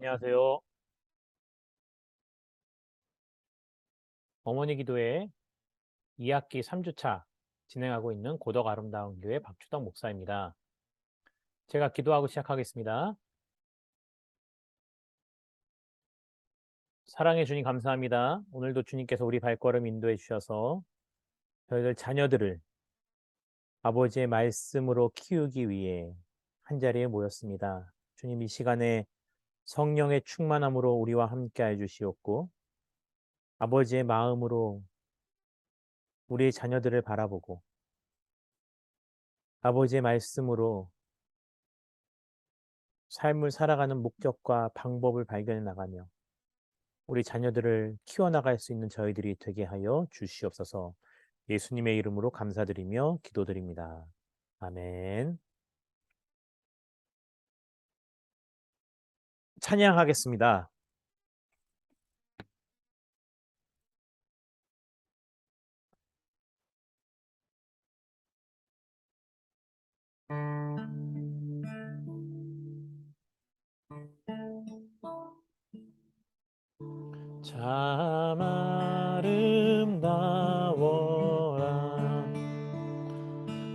안녕하세요. 어머니 기도회 2학기 3주차 진행하고 있는 고덕 아름다운 교회 박주덕 목사입니다. 제가 기도하고 시작하겠습니다. 사랑해 주님 감사합니다. 오늘도 주님께서 우리 발걸음 인도해 주셔서 저희들 자녀들을 아버지의 말씀으로 키우기 위해 한자리에 모였습니다. 주님 이 시간에 성령의 충만함으로 우리와 함께해 주시옵고 아버지의 마음으로 우리의 자녀들을 바라보고 아버지의 말씀으로 삶을 살아가는 목적과 방법을 발견해 나가며 우리 자녀들을 키워나갈 수 있는 저희들이 되게 하여 주시옵소서. 예수님의 이름으로 감사드리며 기도드립니다. 아멘. 찬양하겠습니다. 참 아름다워라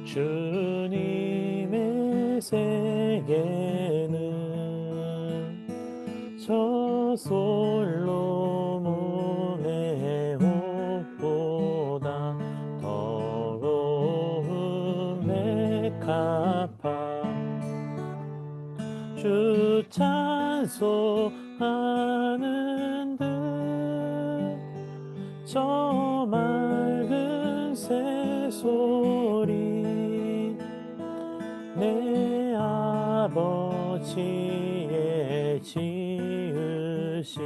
주님의 세계는 저 솔로몬의 옷보다 더러운 백합화 주 찬송하는 듯 저 맑은 새소리 내 아버지의 지으신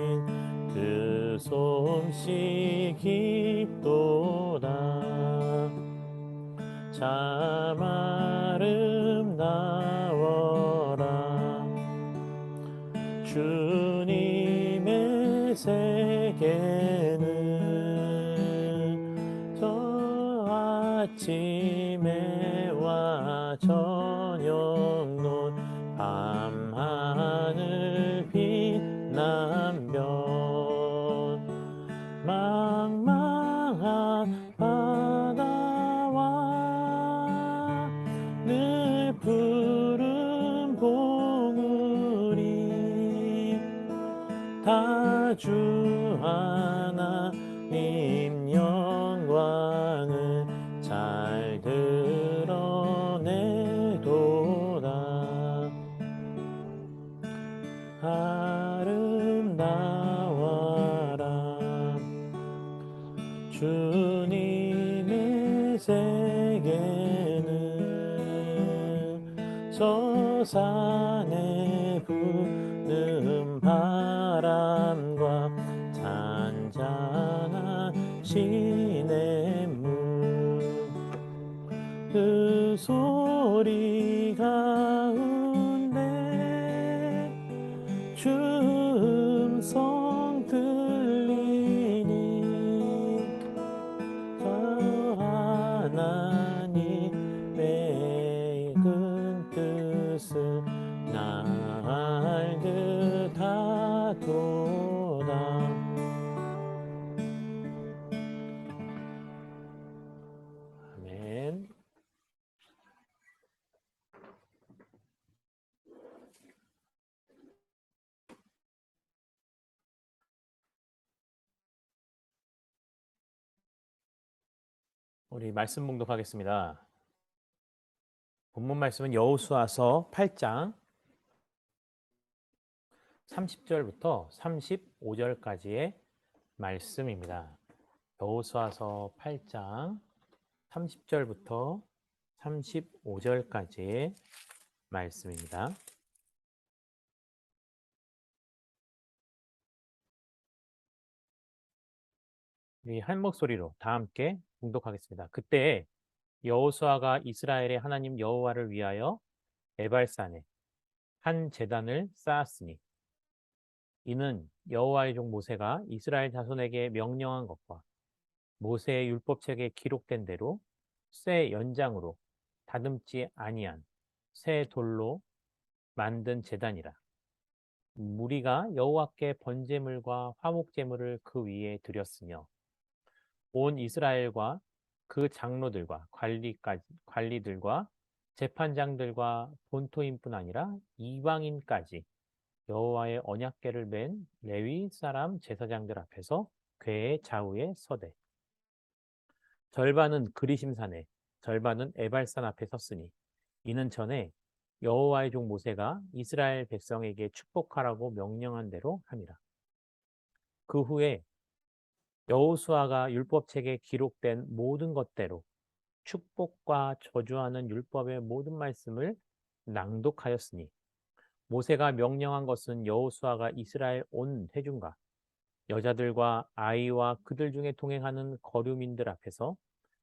그 솜씨 깊도다 참 아름다워라 주님의 세계는 저 아침에 와 저녁 논 밤하늘 빛난 별 망망한 바다와 늘 푸른 봉우리 다 주 하나님 영광을 잘 드러내도다 아름다워라 주님의 세계는 저 산에 부는 바람과 잔잔한 시냇물 그 소리 가운데 주 음성 들리니 저 하나님의 큰 뜻을 날 듯하도다 아멘. 우리 말씀 봉독하겠습니다. 본문 말씀은 여호수아서 8장 30절부터 35절까지의 말씀입니다. 여호수아서 8장 30절부터 35절까지의 말씀입니다. 우리 한 목소리로 다 함께 봉독하겠습니다. 그때 여호수아가 이스라엘의 하나님 여호와를 위하여 에발산에 한 제단을 쌓았으니 이는 여호와의 종 모세가 이스라엘 자손에게 명령한 것과 모세의 율법책에 기록된 대로 쇠 연장으로 다듬지 아니한 새 돌로 만든 제단이라. 무리가 여호와께 번제물과 화목제물을 그 위에 드렸으며 온 이스라엘과 그 장로들과 관리들과 재판장들과 본토인뿐 아니라 이방인까지 여호와의 언약궤를 맨 레위 사람 제사장들 앞에서 궤의 좌우에 서되 절반은 그리심산에 절반은 에발산 앞에 섰으니 이는 전에 여호와의 종 모세가 이스라엘 백성에게 축복하라고 명령한 대로 함이라. 그 후에 여호수아가 율법책에 기록된 모든 것대로 축복과 저주하는 율법의 모든 말씀을 낭독하였으니 모세가 명령한 것은 여호수아가 이스라엘 온 회중과 여자들과 아이와 그들 중에 동행하는 거류민들 앞에서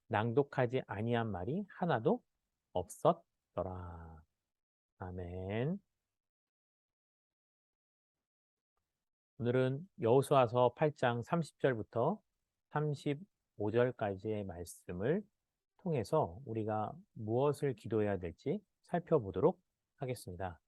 낭독하지 아니한 말이 하나도 없었더라. 아멘. 오늘은 여호수아서 8장 30절부터 35절까지의 말씀을 통해서 우리가 무엇을 기도해야 될지 살펴보도록 하겠습니다.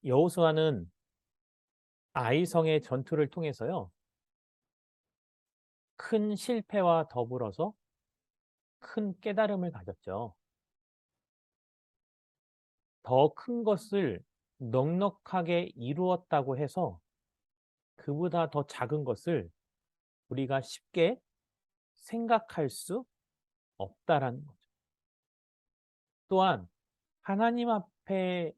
여호수아는 아이성의 전투를 통해서요, 큰 실패와 더불어서 큰 깨달음을 가졌죠. 더 큰 것을 넉넉하게 이루었다고 해서 그보다 더 작은 것을 우리가 쉽게 생각할 수 없다라는 거죠. 또한 하나님 앞에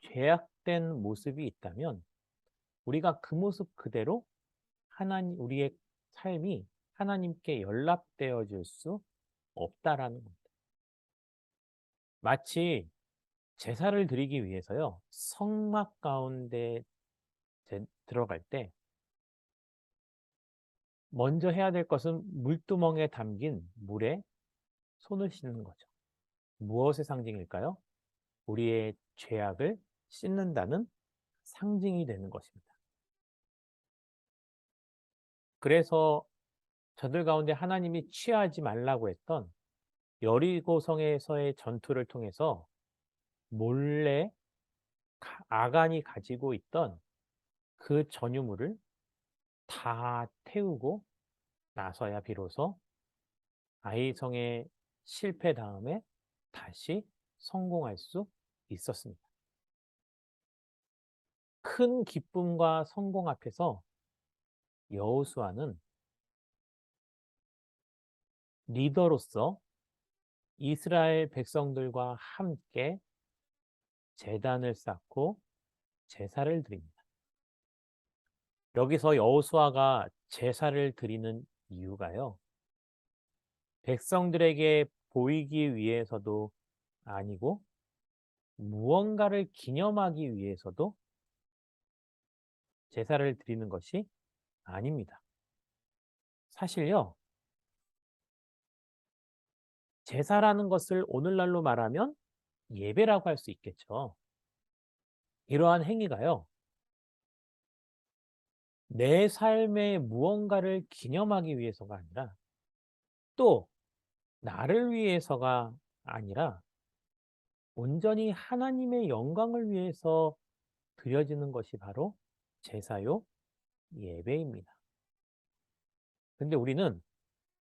죄악된 모습이 있다면 우리가 그 모습 그대로 우리의 삶이 하나님께 연락되어질 수 없다라는 겁니다. 마치 제사를 드리기 위해서요, 성막 가운데 들어갈 때 먼저 해야 될 것은 물두멍에 담긴 물에 손을 씻는 거죠. 무엇의 상징일까요? 우리의 죄악을 씻는다는 상징이 되는 것입니다. 그래서 저들 가운데 하나님이 취하지 말라고 했던 여리고성에서의 전투를 통해서 몰래 아간이 가지고 있던 그 전유물을 다 태우고 나서야 비로소 아이성의 실패 다음에 다시 성공할 수 있었습니다. 큰 기쁨과 성공 앞에서 여호수아는 리더로서 이스라엘 백성들과 함께 제단을 쌓고 제사를 드립니다. 여기서 여호수아가 제사를 드리는 이유가요, 백성들에게 보이기 위해서도 아니고 무언가를 기념하기 위해서도 제사를 드리는 것이 아닙니다. 사실요, 제사라는 것을 오늘날로 말하면 예배라고 할 수 있겠죠. 이러한 행위가요, 내 삶의 무언가를 기념하기 위해서가 아니라 또 나를 위해서가 아니라 온전히 하나님의 영광을 위해서 드려지는 것이 바로 제사요 예배입니다. 근데 우리는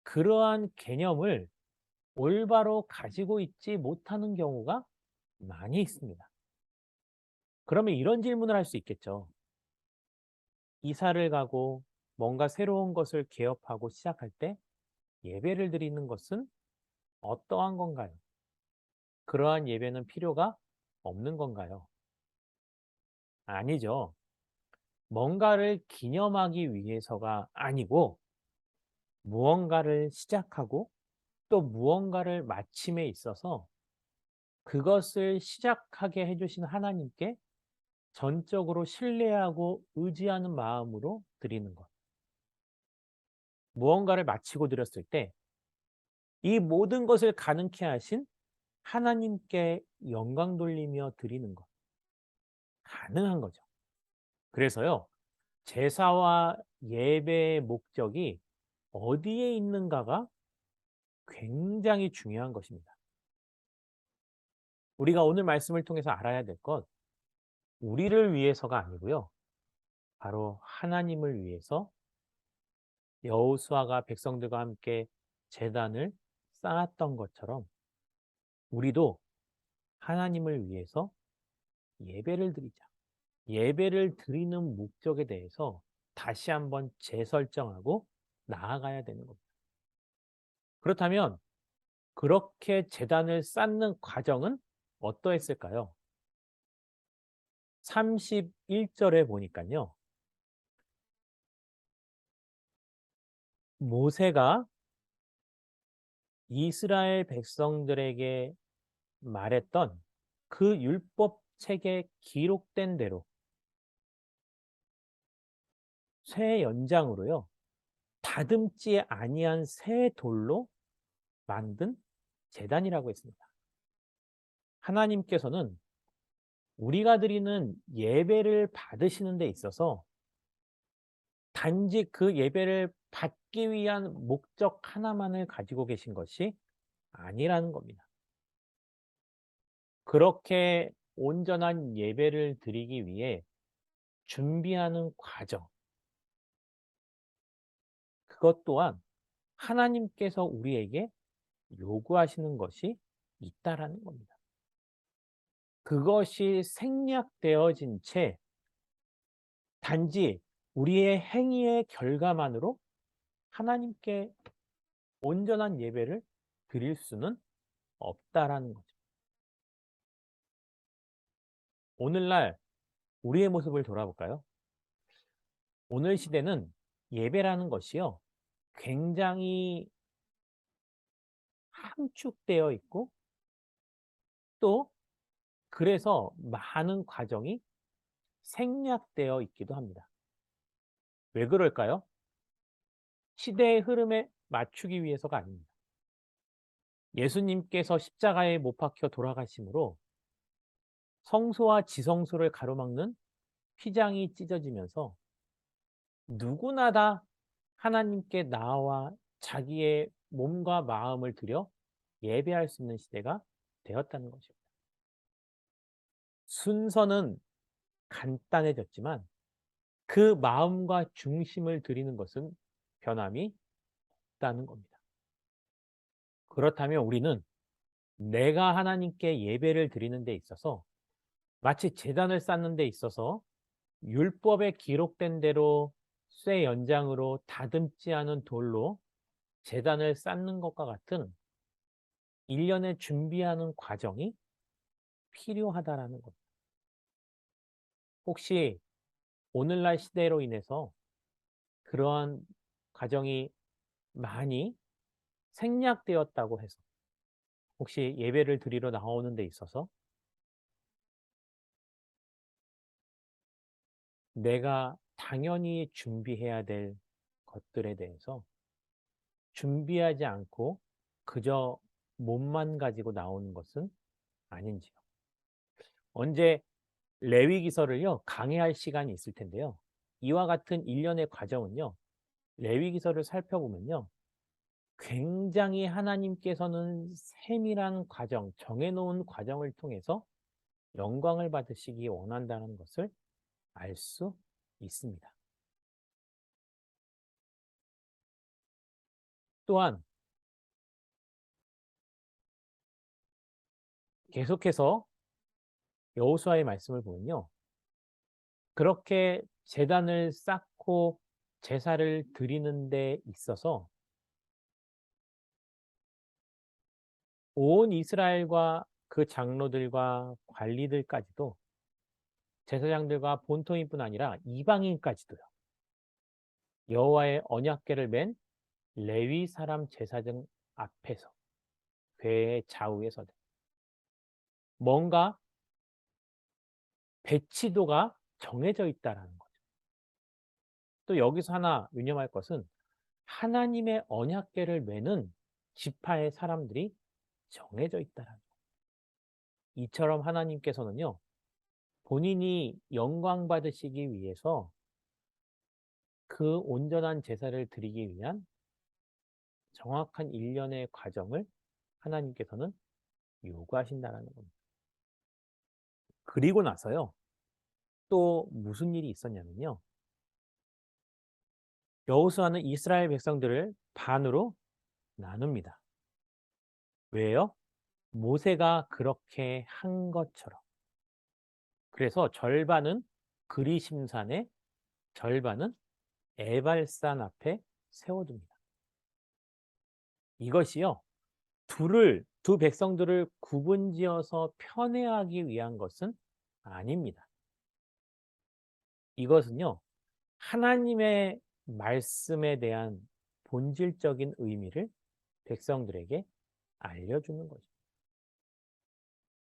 그러한 개념을 올바로 가지고 있지 못하는 경우가 많이 있습니다. 그러면 이런 질문을 할 수 있겠죠. 이사를 가고 뭔가 새로운 것을 개업하고 시작할 때 예배를 드리는 것은 어떠한 건가요? 그러한 예배는 필요가 없는 건가요? 아니죠. 뭔가를 기념하기 위해서가 아니고 무언가를 시작하고 또 무언가를 마침에 있어서 그것을 시작하게 해주신 하나님께 전적으로 신뢰하고 의지하는 마음으로 드리는 것. 무언가를 마치고 드렸을 때 이 모든 것을 가능케 하신 하나님께 영광 돌리며 드리는 것. 가능한 거죠. 그래서요, 제사와 예배의 목적이 어디에 있는가가 굉장히 중요한 것입니다. 우리가 오늘 말씀을 통해서 알아야 될 것, 우리를 위해서가 아니고요. 바로 하나님을 위해서 여호수아가 백성들과 함께 제단을 쌓았던 것처럼 우리도 하나님을 위해서 예배를 드리자. 예배를 드리는 목적에 대해서 다시 한번 재설정하고 나아가야 되는 겁니다. 그렇다면 그렇게 제단을 쌓는 과정은 어떠했을까요? 31절에 보니까요. 모세가 이스라엘 백성들에게 말했던 그 율법 책에 기록된 대로 쇠 연장으로요. 다듬지 아니한 새 돌로 만든 제단이라고 했습니다. 하나님께서는 우리가 드리는 예배를 받으시는 데 있어서 단지 그 예배를 받기 위한 목적 하나만을 가지고 계신 것이 아니라는 겁니다. 그렇게 온전한 예배를 드리기 위해 준비하는 과정, 그것 또한 하나님께서 우리에게 요구하시는 것이 있다라는 겁니다. 그것이 생략되어진 채 단지 우리의 행위의 결과만으로 하나님께 온전한 예배를 드릴 수는 없다라는 거죠. 오늘날 우리의 모습을 돌아볼까요? 오늘 시대는 예배라는 것이요. 굉장히 함축되어 있고 또 그래서 많은 과정이 생략되어 있기도 합니다. 왜 그럴까요? 시대의 흐름에 맞추기 위해서가 아닙니다. 예수님께서 십자가에 못 박혀 돌아가심으로 성소와 지성소를 가로막는 휘장이 찢어지면서 누구나 다 하나님께 나와 자기의 몸과 마음을 들여 예배할 수 있는 시대가 되었다는 것입니다. 순서는 간단해졌지만 그 마음과 중심을 드리는 것은 변함이 없다는 겁니다. 그렇다면 우리는 내가 하나님께 예배를 드리는 데 있어서 마치 제단을 쌓는 데 있어서 율법에 기록된 대로 쇠 연장으로 다듬지 않은 돌로 제단을 쌓는 것과 같은 일련의 준비하는 과정이 필요하다라는 것. 혹시 오늘날 시대로 인해서 그러한 과정이 많이 생략되었다고 해서 혹시 예배를 드리러 나오는 데 있어서 내가 당연히 준비해야 될 것들에 대해서 준비하지 않고 그저 몸만 가지고 나오는 것은 아닌지요. 언제 레위기서를요 강해할 시간이 있을 텐데요. 이와 같은 일련의 과정은요. 레위기서를 살펴보면요. 굉장히 하나님께서는 세밀한 과정, 정해놓은 과정을 통해서 영광을 받으시기 원한다는 것을 알 수 있습니다. 또한 계속해서 여호수아의 말씀을 보면요. 그렇게 제단을 쌓고 제사를 드리는 데 있어서 온 이스라엘과 그 장로들과 관리들까지도 제사장들과 본토인뿐 아니라 이방인까지도요. 여호와의 언약궤를 맨 레위 사람 제사장 앞에서 궤의 좌우에 서되 뭔가 배치도가 정해져 있다라는 거죠. 또 여기서 하나 유념할 것은 하나님의 언약궤를 메는 지파의 사람들이 정해져 있다라는 거예요. 이처럼 하나님께서는요. 본인이 영광 받으시기 위해서 그 온전한 제사를 드리기 위한 정확한 일련의 과정을 하나님께서는 요구하신다라는 겁니다. 그리고 나서요. 또 무슨 일이 있었냐면요. 여호수아는 이스라엘 백성들을 반으로 나눕니다. 왜요? 모세가 그렇게 한 것처럼. 그래서 절반은 그리심산에, 절반은 에발산 앞에 세워둡니다. 이것이요. 두 백성들을 구분지어서 편애하기 위한 것은 아닙니다. 이것은요. 하나님의 말씀에 대한 본질적인 의미를 백성들에게 알려주는 거죠.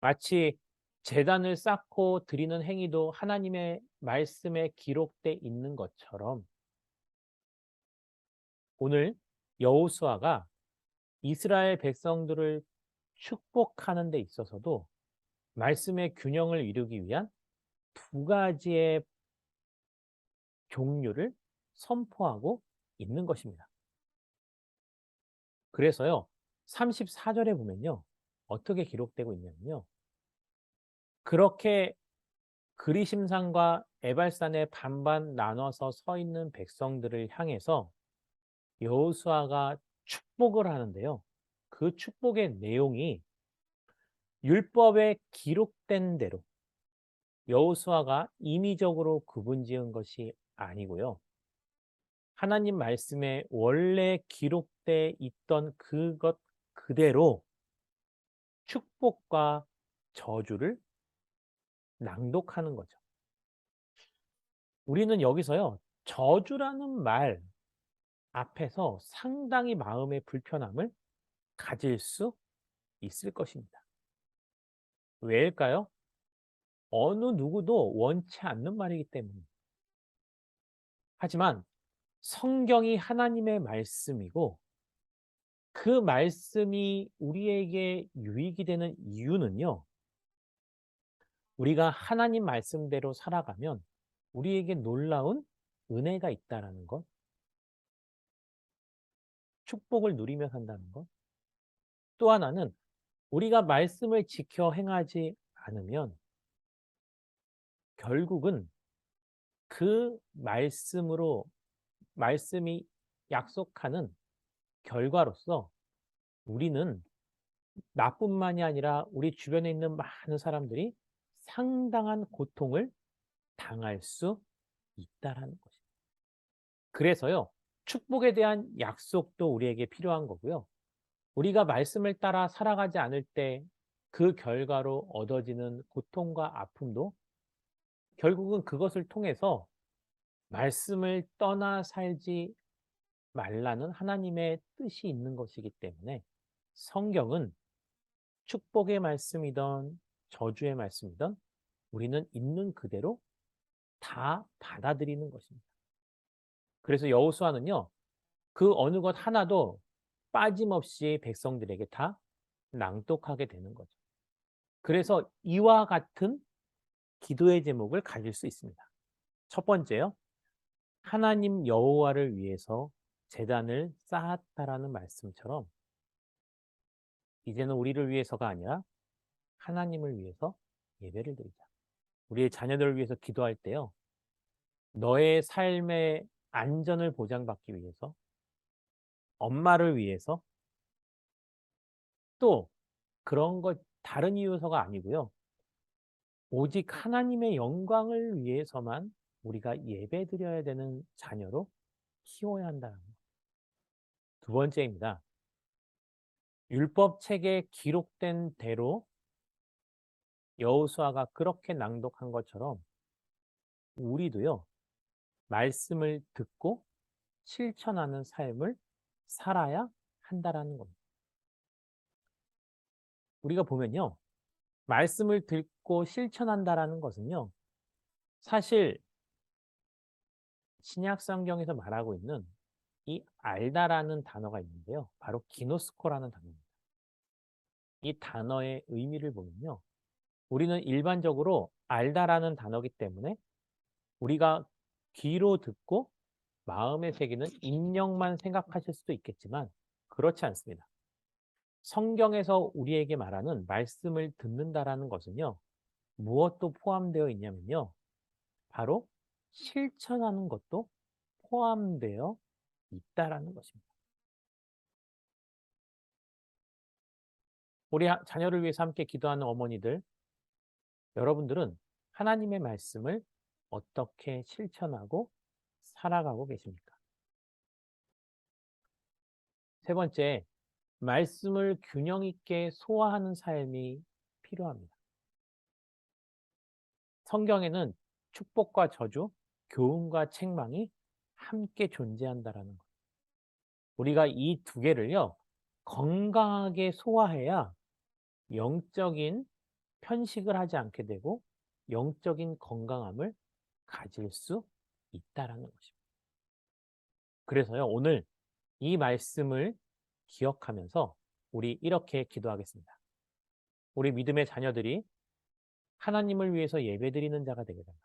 마치 제단을 쌓고 드리는 행위도 하나님의 말씀에 기록돼 있는 것처럼 오늘 여호수아가 이스라엘 백성들을 축복하는 데 있어서도 말씀의 균형을 이루기 위한 두 가지의 종류를 선포하고 있는 것입니다. 그래서요. 34절에 보면요. 어떻게 기록되고 있냐면요. 그렇게 그리심산과 에발산에 반반 나눠서 서 있는 백성들을 향해서 여호수아가 축복을 하는데요. 그 축복의 내용이 율법에 기록된 대로 여호수아가 임의적으로 구분지은 것이 아니고요. 하나님 말씀에 원래 기록돼 있던 그것 그대로 축복과 저주를 낭독하는 거죠. 우리는 여기서요. 저주라는 말 앞에서 상당히 마음의 불편함을 가질 수 있을 것입니다. 왜일까요? 어느 누구도 원치 않는 말이기 때문에. 하지만 성경이 하나님의 말씀이고 그 말씀이 우리에게 유익이 되는 이유는요. 우리가 하나님 말씀대로 살아가면 우리에게 놀라운 은혜가 있다라는 것, 축복을 누리며 산다는 것. 또 하나는 우리가 말씀을 지켜 행하지 않으면 결국은 그 말씀이 약속하는 결과로서 우리는 나뿐만이 아니라 우리 주변에 있는 많은 사람들이 상당한 고통을 당할 수 있다라는 것입니다. 그래서요, 축복에 대한 약속도 우리에게 필요한 거고요. 우리가 말씀을 따라 살아가지 않을 때 그 결과로 얻어지는 고통과 아픔도 결국은 그것을 통해서 말씀을 떠나 살지 말라는 하나님의 뜻이 있는 것이기 때문에 성경은 축복의 말씀이든 저주의 말씀이든 우리는 있는 그대로 다 받아들이는 것입니다. 그래서 여호수아는요. 그 어느 것 하나도 빠짐없이 백성들에게 다 낭독하게 되는 거죠. 그래서 이와 같은 기도의 제목을 가질 수 있습니다. 첫 번째요. 하나님 여호와를 위해서 제단을 쌓았다라는 말씀처럼 이제는 우리를 위해서가 아니라 하나님을 위해서 예배를 드리자. 우리의 자녀들을 위해서 기도할 때요. 너의 삶의 안전을 보장받기 위해서, 엄마를 위해서, 또 그런 것 다른 이유서가 아니고요. 오직 하나님의 영광을 위해서만 우리가 예배드려야 되는 자녀로 키워야 한다는 것. 두 번째입니다. 율법책에 기록된 대로 여호수아가 그렇게 낭독한 것처럼 우리도요. 말씀을 듣고 실천하는 삶을 살아야 한다라는 겁니다. 우리가 보면요. 말씀을 듣고 실천한다라는 것은요. 사실 신약 성경에서 말하고 있는 이 알다라는 단어가 있는데요. 바로 기노스코라는 단어입니다. 이 단어의 의미를 보면요. 우리는 일반적으로 알다라는 단어이기 때문에 우리가 귀로 듣고 마음에 새기는 입력만 생각하실 수도 있겠지만 그렇지 않습니다. 성경에서 우리에게 말하는 말씀을 듣는다라는 것은요, 무엇도 포함되어 있냐면요, 바로 실천하는 것도 포함되어 있다라는 것입니다. 우리 자녀를 위해서 함께 기도하는 어머니들, 여러분들은 하나님의 말씀을 어떻게 실천하고 살아가고 계십니까? 세 번째, 말씀을 균형 있게 소화하는 삶이 필요합니다. 성경에는 축복과 저주, 교훈과 책망이 함께 존재한다라는 것. 우리가 이 두 개를요, 건강하게 소화해야 영적인 편식을 하지 않게 되고 영적인 건강함을 가질 수 있다라는 것입니다. 그래서요, 오늘 이 말씀을 기억하면서 우리 이렇게 기도하겠습니다. 우리 믿음의 자녀들이 하나님을 위해서 예배드리는 자가 되게 달라고,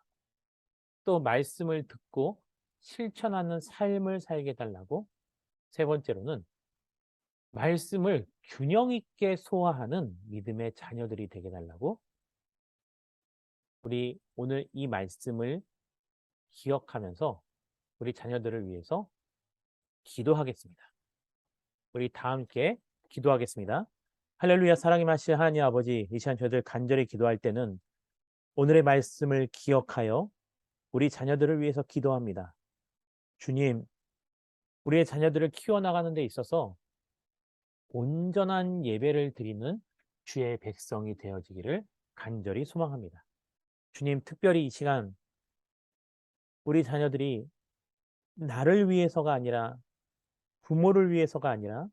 또 말씀을 듣고 실천하는 삶을 살게 달라고, 세 번째로는 말씀을 균형 있게 소화하는 믿음의 자녀들이 되게 달라고, 우리 오늘 이 말씀을 기억하면서 우리 자녀들을 위해서 기도하겠습니다. 우리 다 함께 기도하겠습니다. 할렐루야. 사랑이 마실 하나님 아버지, 이 시간 저희들 간절히 기도할 때는 오늘의 말씀을 기억하여 우리 자녀들을 위해서 기도합니다. 주님, 우리의 자녀들을 키워나가는 데 있어서 온전한 예배를 드리는 주의 백성이 되어지기를 간절히 소망합니다. 주님, 특별히 이 시간 우리 자녀들이 나를 위해서가 아니라, 부모를 위해서가 아니라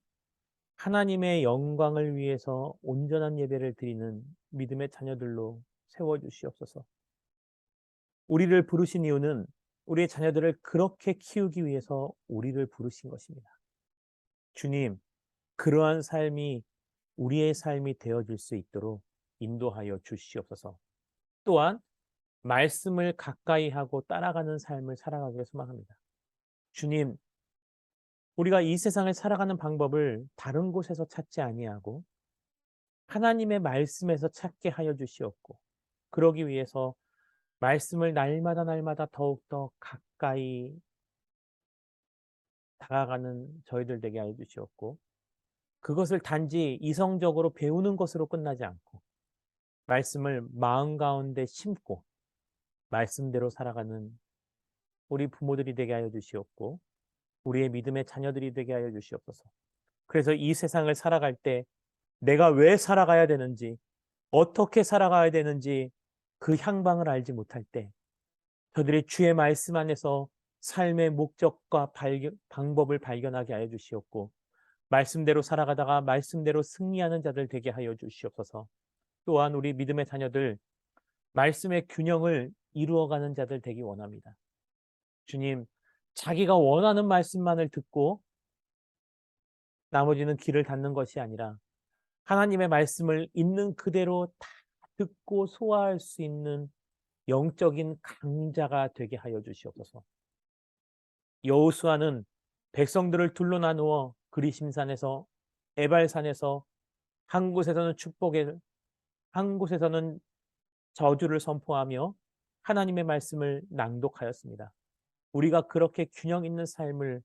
하나님의 영광을 위해서 온전한 예배를 드리는 믿음의 자녀들로 세워주시옵소서. 우리를 부르신 이유는 우리의 자녀들을 그렇게 키우기 위해서 우리를 부르신 것입니다. 주님, 그러한 삶이 우리의 삶이 되어질 수 있도록 인도하여 주시옵소서. 또한 말씀을 가까이 하고 따라가는 삶을 살아가기를 소망합니다. 주님, 우리가 이 세상을 살아가는 방법을 다른 곳에서 찾지 아니하고 하나님의 말씀에서 찾게 하여 주시옵고, 그러기 위해서 말씀을 날마다 날마다 더욱더 가까이 다가가는 저희들 되게 하여 주시옵고, 그것을 단지 이성적으로 배우는 것으로 끝나지 않고 말씀을 마음 가운데 심고 말씀대로 살아가는 우리 부모들이 되게 하여 주시옵고, 우리의 믿음의 자녀들이 되게 하여 주시옵소서. 그래서 이 세상을 살아갈 때 내가 왜 살아가야 되는지, 어떻게 살아가야 되는지 그 향방을 알지 못할 때 저들이 주의 말씀 안에서 삶의 목적과 방법을 발견하게 하여 주시옵고, 말씀대로 살아가다가 말씀대로 승리하는 자들 되게 하여 주시옵소서. 또한 우리 믿음의 자녀들 말씀의 균형을 이루어가는 자들 되기 원합니다. 주님, 자기가 원하는 말씀만을 듣고 나머지는 귀를 닫는 것이 아니라 하나님의 말씀을 있는 그대로 다 듣고 소화할 수 있는 영적인 강자가 되게 하여 주시옵소서. 여호수아는 백성들을 둘러 나누어 그리심산에서, 에발산에서 한 곳에서는 축복을, 한 곳에서는 저주를 선포하며 하나님의 말씀을 낭독하였습니다. 우리가 그렇게 균형 있는 삶을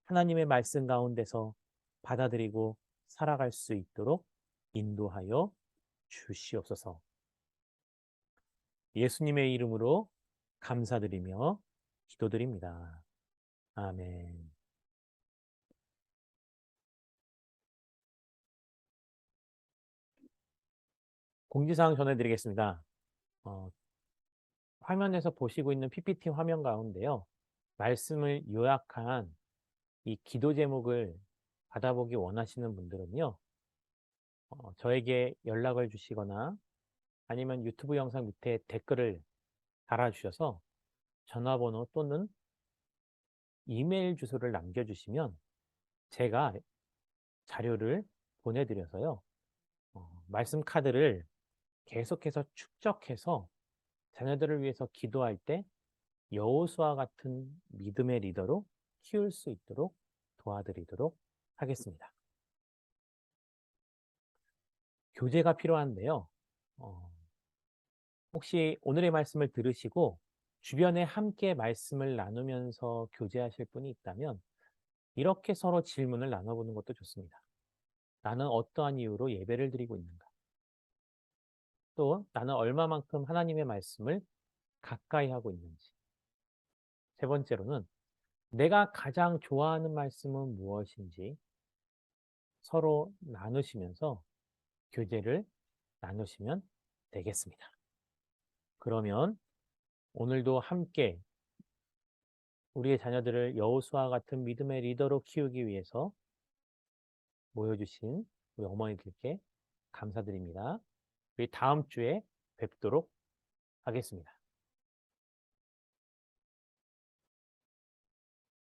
하나님의 말씀 가운데서 받아들이고 살아갈 수 있도록 인도하여 주시옵소서. 예수님의 이름으로 감사드리며 기도드립니다. 아멘. 공지사항 전해드리겠습니다. 어, 화면에서 보시고 있는 PPT 화면 가운데요, 말씀을 요약한 이 기도 제목을 받아보기 원하시는 분들은요, 저에게 연락을 주시거나 아니면 유튜브 영상 밑에 댓글을 달아주셔서 전화번호 또는 이메일 주소를 남겨주시면 제가 자료를 보내드려서요, 말씀 카드를 계속해서 축적해서 자녀들을 위해서 기도할 때 여호수아 같은 믿음의 리더로 키울 수 있도록 도와드리도록 하겠습니다. 교재가 필요한데요. 어, 혹시 오늘의 말씀을 들으시고 주변에 함께 말씀을 나누면서 교제하실 분이 있다면 이렇게 서로 질문을 나눠보는 것도 좋습니다. 나는 어떠한 이유로 예배를 드리고 있는가? 또 나는 얼마만큼 하나님의 말씀을 가까이 하고 있는지. 세 번째로는 내가 가장 좋아하는 말씀은 무엇인지 서로 나누시면서 교제를 나누시면 되겠습니다. 그러면 오늘도 함께 우리의 자녀들을 여호수아와 같은 믿음의 리더로 키우기 위해서 모여주신 우리 어머니들께 감사드립니다. 우리 다음 주에 뵙도록 하겠습니다.